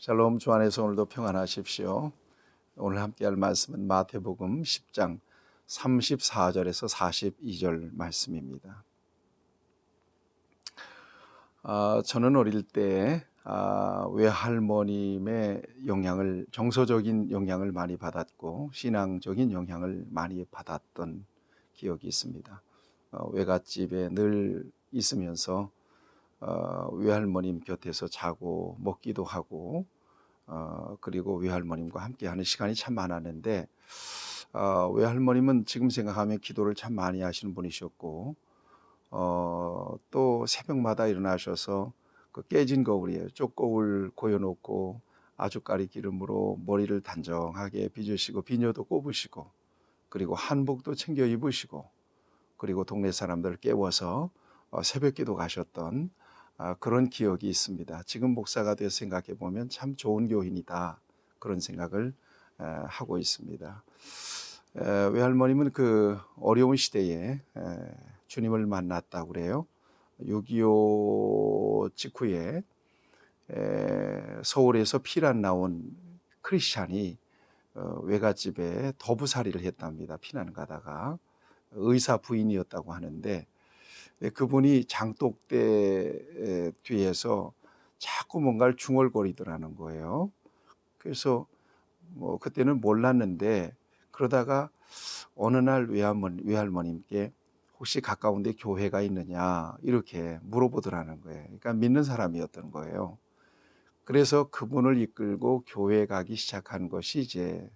샬롬, 주 안에서 오늘도 평안하십시오. 오늘 함께할 말씀은 마태복음 10장 34절에서 42절 말씀입니다. 저는 어릴 때 외할머님의 정서적인 영향을 많이 받았고 신앙적인 영향을 많이 받았던 기억이 있습니다. 외갓집에 늘 있으면서 외할머님 곁에서 자고 먹기도 하고 그리고 외할머님과 함께하는 시간이 참 많았는데 외할머님은 지금 생각하면 기도를 참 많이 하시는 분이셨고 또 새벽마다 일어나셔서 그 깨진 거울이에요. 쪽거울 고여놓고 아주까리 기름으로 머리를 단정하게 빚으시고 비녀도 꼽으시고 그리고 한복도 챙겨 입으시고 그리고 동네 사람들을 깨워서 새벽기도 가셨던 그런 기억이 있습니다. 지금 목사가 돼서 생각해 보면 참 좋은 교인이다 그런 생각을 하고 있습니다. 외할머님은 그 어려운 시대에 주님을 만났다고 그래요. 6.25 직후에 서울에서 피난 나온 크리스찬이 외갓집에 도부살이를 했답니다. 피난 가다가 의사 부인이었다고 하는데 그분이 장독대 뒤에서 자꾸 뭔가를 중얼거리더라는 거예요. 그래서 뭐 그때는 몰랐는데 그러다가 어느 날 외할머님께 혹시 가까운 데 교회가 있느냐 이렇게 물어보더라는 거예요. 그러니까 믿는 사람이었던 거예요. 그래서 그분을 이끌고 교회 가기 시작한 것이 이제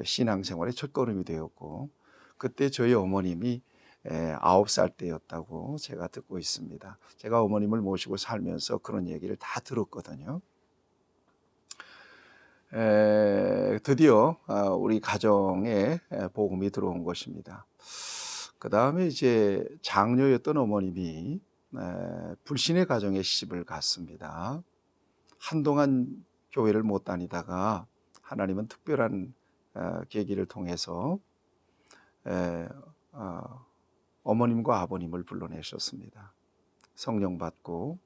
신앙생활의 첫걸음이 되었고 그때 저희 어머님이 9살 때였다고 제가 듣고 있습니다. 제가 어머님을 모시고 살면서 그런 얘기를 다 들었거든요. 드디어 우리 가정에 복음이 들어온 것입니다. 그 다음에 이제 장녀였던 어머님이 불신의 가정에 시집을 갔습니다. 한동안 교회를 못 다니다가 하나님은 특별한 계기를 통해서 어머님과 아버님을 불러내셨습니다. 성령 받고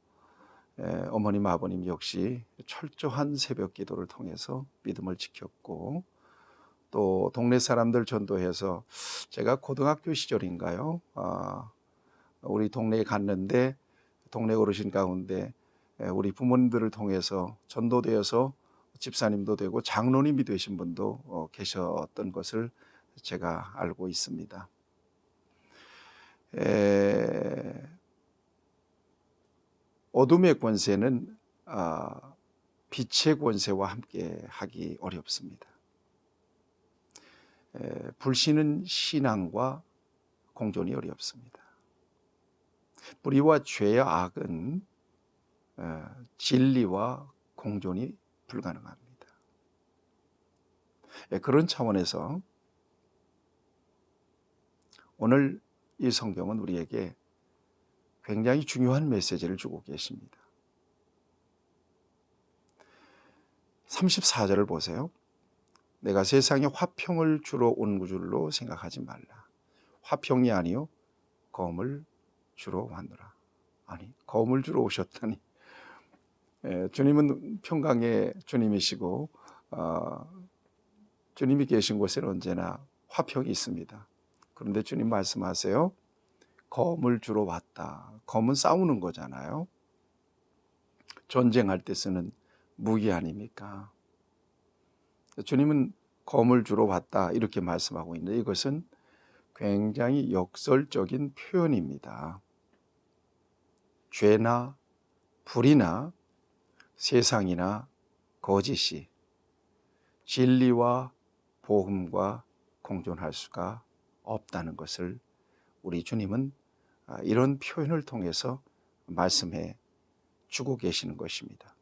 어머님 아버님 역시 철저한 새벽 기도를 통해서 믿음을 지켰고 또 동네 사람들 전도해서 제가 고등학교 시절인가요? 우리 동네에 갔는데 동네 어르신 가운데 우리 부모님들을 통해서 전도되어서 집사님도 되고 장로님이 되신 분도 계셨던 것을 제가 알고 있습니다. 어둠의 권세는 빛의 권세와 함께 하기 어렵습니다. 불신은 신앙과 공존이 어렵습니다. 불의와 죄와 악은 진리와 공존이 불가능합니다. 그런 차원에서 오늘 이 성경은 우리에게 굉장히 중요한 메시지를 주고 계십니다. 34절을 보세요. 내가 세상에 화평을 주러 온 줄로 생각하지 말라. 화평이 아니요 검을 주러 왔노라. 아니 검을 주러 오셨다니. 주님은 평강의 주님이시고 주님이 계신 곳에는 언제나 화평이 있습니다. 그런데 주님 말씀하세요. 검을 주러 왔다. 검은 싸우는 거잖아요. 전쟁할 때 쓰는 무기 아닙니까? 주님은 검을 주러 왔다 이렇게 말씀하고 있는데 이것은 굉장히 역설적인 표현입니다. 죄나 불이나 세상이나 거짓이 진리와 복음과 공존할 수가 없다는 것을 우리 주님은 이런 표현을 통해서 말씀해 주고 계시는 것입니다.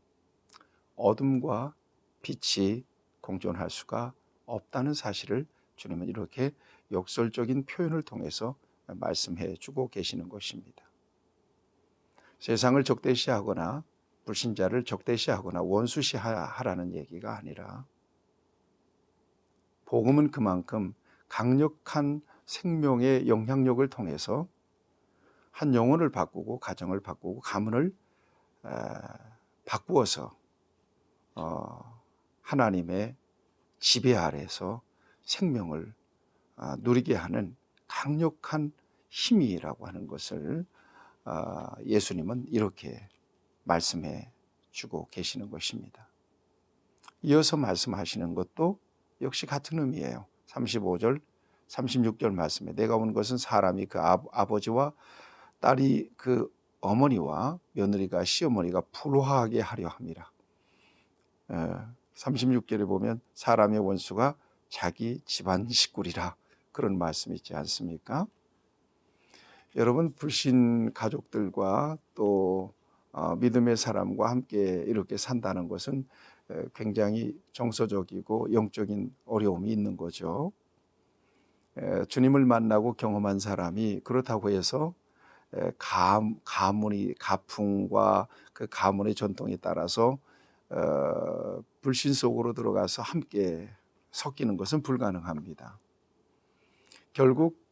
어둠과 빛이 공존할 수가 없다는 사실을 주님은 이렇게 역설적인 표현을 통해서 말씀해 주고 계시는 것입니다. 세상을 적대시하거나 불신자를 적대시하거나 원수시하라는 얘기가 아니라 복음은 그만큼 강력한 생명의 영향력을 통해서 한 영혼을 바꾸고 가정을 바꾸고 가문을 바꾸어서 하나님의 지배 아래서 생명을 누리게 하는 강력한 힘이라고 하는 것을 예수님은 이렇게 말씀해 주고 계시는 것입니다. 이어서 말씀하시는 것도 역시 같은 의미예요. 35절, 36절 말씀에 내가 온 것은 사람이 그 아버지와 딸이 그 어머니와 며느리가 시어머니가 불화하게 하려 함이라. 36절에 보면 사람의 원수가 자기 집안 식구리라, 그런 말씀이 있지 않습니까? 여러분, 불신 가족들과 또 믿음의 사람과 함께 이렇게 산다는 것은 굉장히 정서적이고 영적인 어려움이 있는 거죠. 주님을 만나고 경험한 사람이 그렇다고 해서 가풍과 그 가문의 전통에 따라서 불신 속으로 들어가서 함께 섞이는 것은 불가능합니다. 결국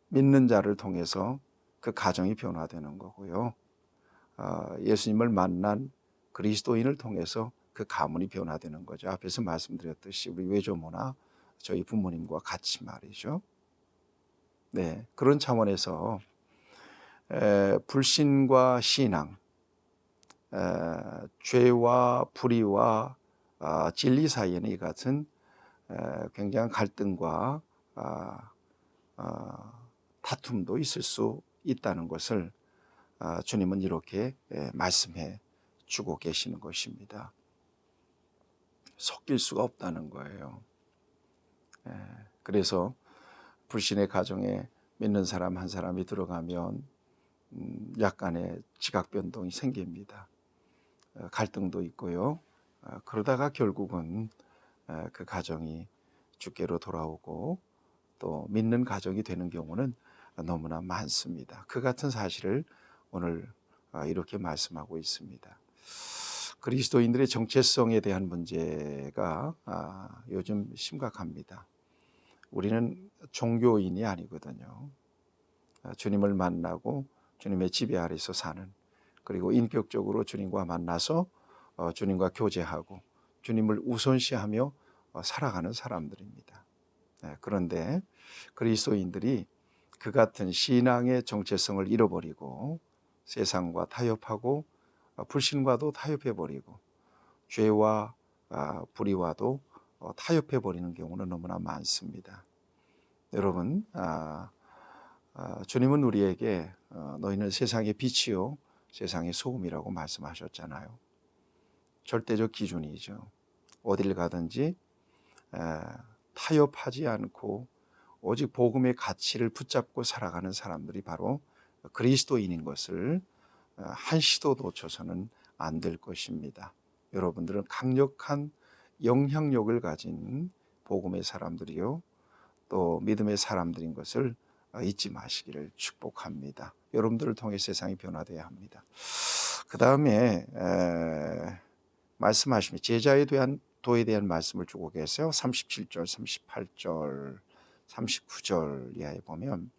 믿는 자를 통해서 그 가정이 변화되는 거고요. 예수님을 만난 그리스도인을 통해서 그 가문이 변화되는 거죠. 앞에서 말씀드렸듯이 우리 외조모나 저희 부모님과 같이 말이죠. 네, 그런 차원에서 불신과 신앙, 죄와 불의와 진리 사이에는 이 같은 굉장한 갈등과 다툼도 있을 수 있다는 것을 주님은 이렇게 말씀해 주고 계시는 것입니다. 섞일 수가 없다는 거예요. 그래서 불신의 가정에 믿는 사람 한 사람이 들어가면 약간의 지각 변동이 생깁니다. 갈등도 있고요. 그러다가 결국은 그 가정이 주께로 돌아오고 또 믿는 가정이 되는 경우는 너무나 많습니다. 그 같은 사실을 오늘 이렇게 말씀하고 있습니다. 그리스도인들의 정체성에 대한 문제가 요즘 심각합니다. 우리는 종교인이 아니거든요. 주님을 만나고 주님의 지배 아래서 사는, 그리고 인격적으로 주님과 만나서 주님과 교제하고 주님을 우선시하며 살아가는 사람들입니다. 그런데 그리스도인들이 그 같은 신앙의 정체성을 잃어버리고 세상과 타협하고 불신과도 타협해버리고 죄와 불의와도 타협해버리는 경우는 너무나 많습니다. 여러분, 주님은 우리에게 너희는 세상의 빛이요 세상의 소금이라고 말씀하셨잖아요. 절대적 기준이죠. 어딜 가든지 타협하지 않고 오직 복음의 가치를 붙잡고 살아가는 사람들이 바로 그리스도인인 것을 한시도 놓쳐서는 안 될 것입니다. 여러분들은 강력한 영향력을 가진 복음의 사람들이요 또 믿음의 사람들인 것을 잊지 마시기를 축복합니다. 여러분들을 통해 세상이 변화되어야 합니다. 그 다음에 말씀하시면 제자에 대한 도에 대한 말씀을 주고 계세요. 37절, 38절, 39절 이하에 보면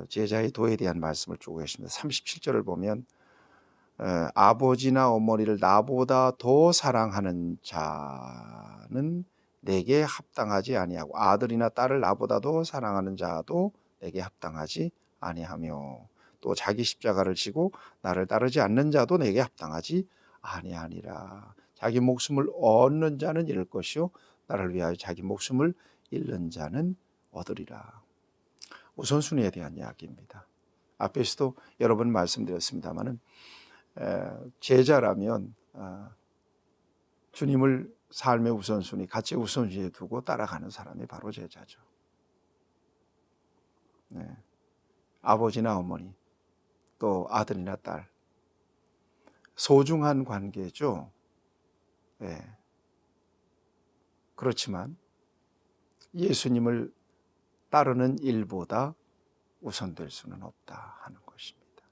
제자의 도에 대한 말씀을 주고 계십니다. 37절을 보면 아버지나 어머니를 나보다 더 사랑하는 자는 내게 합당하지 아니하고 아들이나 딸을 나보다 더 사랑하는 자도 내게 합당하지 아니하며 또 자기 십자가를 지고 나를 따르지 않는 자도 내게 합당하지 아니하니라. 자기 목숨을 얻는 자는 잃을 것이요 나를 위하여 자기 목숨을 잃는 자는 얻으리라. 우선순위에 대한 이야기입니다. 앞에서도 여러 번 말씀드렸습니다마는 제자라면 주님을 삶의 우선순위, 가치의 우선순위에 두고 따라가는 사람이 바로 제자죠. 네. 아버지나 어머니, 또 아들이나 딸, 소중한 관계죠. 네. 그렇지만 예수님을 따르는 일보다 우선될 수는 없다 하는 것입니다.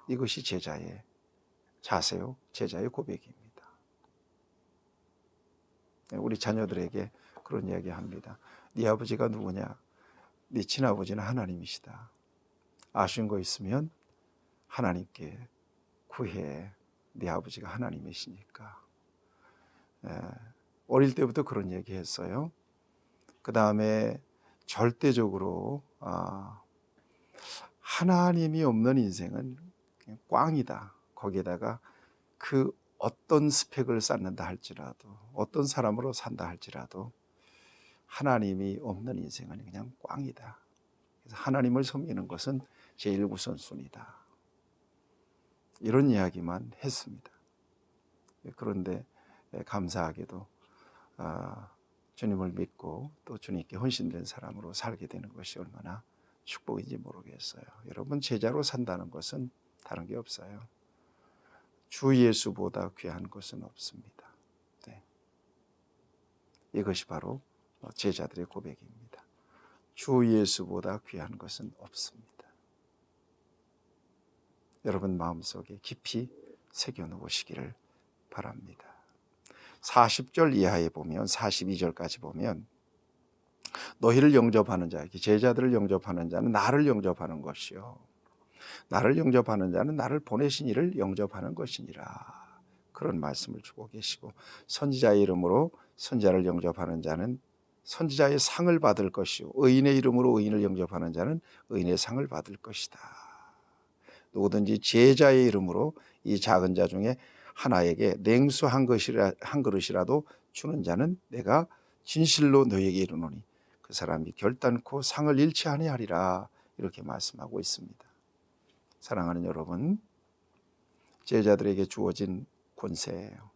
이것이 제자의 자세요, 제자의 고백입니다. 우리 자녀들에게 그런 이야기 합니다. 네 아버지가 누구냐? 네 친아버지는 하나님이시다. 아쉬운 거 있으면 하나님께 구해. 네 아버지가 하나님이시니까. 어릴 때부터 그런 얘기 했어요. 그 다음에 절대적으로 하나님이 없는 인생은 그냥 꽝이다. 거기에다가 그 어떤 스펙을 쌓는다 할지라도, 어떤 사람으로 산다 할지라도 하나님이 없는 인생은 그냥 꽝이다. 그래서 하나님을 섬기는 것은 제일 우선순위다. 이런 이야기만 했습니다. 그런데 감사하게도 주님을 믿고 또 주님께 헌신된 사람으로 살게 되는 것이 얼마나 축복인지 모르겠어요. 여러분, 제자로 산다는 것은 다른 게 없어요. 주 예수보다 귀한 것은 없습니다. 네. 이것이 바로 제자들의 고백입니다. 주 예수보다 귀한 것은 없습니다. 여러분 마음속에 깊이 새겨놓으시기를 바랍니다. 40절 이하에 보면, 42절까지 보면, 너희를 영접하는 자, 제자들을 영접하는 자는 나를 영접하는 것이요, 나를 영접하는 자는 나를 보내신 이를 영접하는 것이니라. 그런 말씀을 주고 계시고, 선지자의 이름으로 선지자를 영접하는 자는 선지자의 상을 받을 것이요, 의인의 이름으로 의인을 영접하는 자는 의인의 상을 받을 것이다. 누구든지 제자의 이름으로 이 작은 자 중에 하나에게 냉수 한 그릇이라도 주는 자는 내가 진실로 너에게 이르노니 그 사람이 결단코 상을 잃지 아니하리라. 이렇게 말씀하고 있습니다. 사랑하는 여러분, 제자들에게 주어진 권세예요.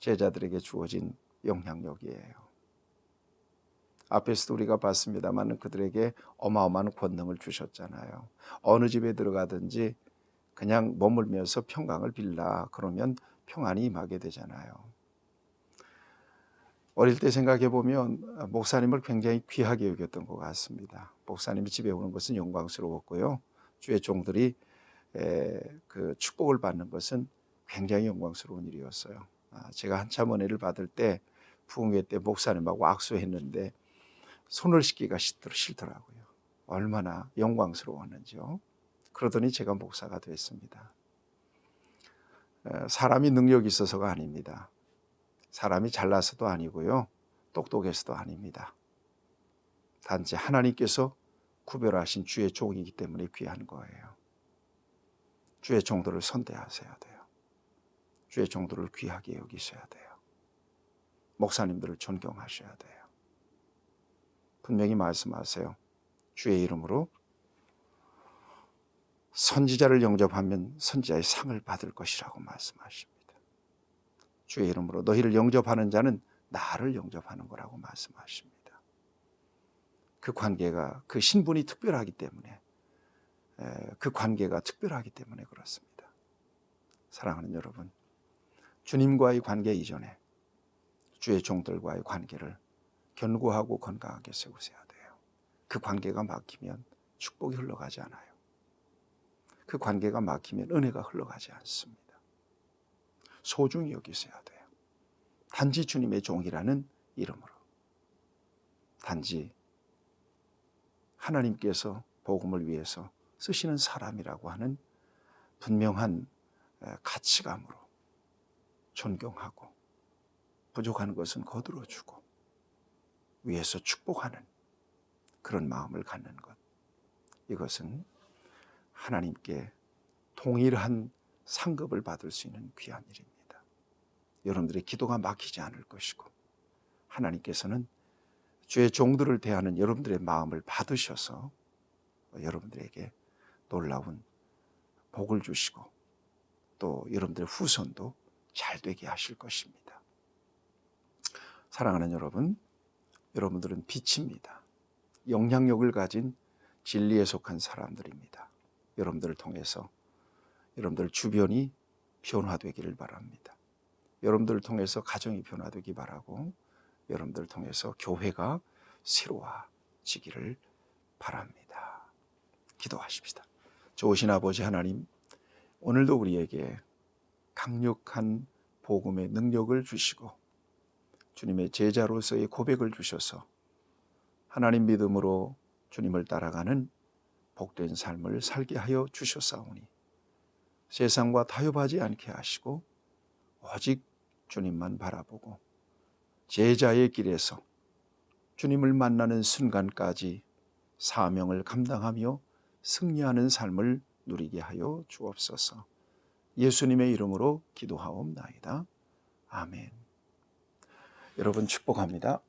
제자들에게 주어진 영향력이에요. 앞에서도 우리가 봤습니다만 그들에게 어마어마한 권능을 주셨잖아요. 어느 집에 들어가든지 그냥 머물면서 평강을 빌라 그러면 평안이 임하게 되잖아요. 어릴 때 생각해 보면 목사님을 굉장히 귀하게 여겼던 것 같습니다. 목사님이 집에 오는 것은 영광스러웠고요. 주의 종들이 그 축복을 받는 것은 굉장히 영광스러운 일이었어요. 제가 한참 은혜를 받을 때 부흥회 때 목사님하고 악수했는데 손을 씻기가 싫더라고요. 얼마나 영광스러웠는지요. 그러더니 제가 목사가 됐습니다. 사람이 능력이 있어서가 아닙니다. 사람이 잘나서도 아니고요, 똑똑해서도 아닙니다. 단지 하나님께서 구별하신 주의 종이기 때문에 귀한 거예요. 주의 종들을 선대하셔야 돼요. 주의 종들을 귀하게 여기셔야 돼요. 목사님들을 존경하셔야 돼요. 분명히 말씀하세요. 주의 이름으로 선지자를 영접하면 선지자의 상을 받을 것이라고 말씀하십니다. 주의 이름으로 너희를 영접하는 자는 나를 영접하는 거라고 말씀하십니다. 그 관계가, 그 신분이 특별하기 때문에, 그 관계가 특별하기 때문에 그렇습니다. 사랑하는 여러분, 주님과의 관계 이전에 주의 종들과의 관계를 견고하고 건강하게 세우셔야 돼요. 그 관계가 막히면 축복이 흘러가지 않아요. 그 관계가 막히면 은혜가 흘러가지 않습니다. 소중히 여기셔야 돼요. 단지 주님의 종이라는 이름으로, 단지 하나님께서 복음을 위해서 쓰시는 사람이라고 하는 분명한 가치감으로 존경하고, 부족한 것은 거두어주고 위해서 축복하는 그런 마음을 갖는 것, 이것은 하나님께 동일한 상급을 받을 수 있는 귀한 일입니다. 여러분들의 기도가 막히지 않을 것이고, 하나님께서는 주의 종들을 대하는 여러분들의 마음을 받으셔서 여러분들에게 놀라운 복을 주시고 또 여러분들의 후손도 잘 되게 하실 것입니다. 사랑하는 여러분, 여러분들은 빛입니다. 영향력을 가진 진리에 속한 사람들입니다. 여러분들을 통해서 여러분들 주변이 변화되기를 바랍니다. 여러분들을 통해서 가정이 변화되기 바라고, 여러분들을 통해서 교회가 새로워지기를 바랍니다. 기도하십시다. 좋으신 아버지 하나님, 오늘도 우리에게 강력한 복음의 능력을 주시고 주님의 제자로서의 고백을 주셔서 하나님 믿음으로 주님을 따라가는 복된 삶을 살게 하여 주셨사오니 세상과 타협하지 않게 하시고 오직 주님만 바라보고 제자의 길에서 주님을 만나는 순간까지 사명을 감당하며 승리하는 삶을 누리게 하여 주옵소서. 예수님의 이름으로 기도하옵나이다. 아멘. 여러분 축복합니다.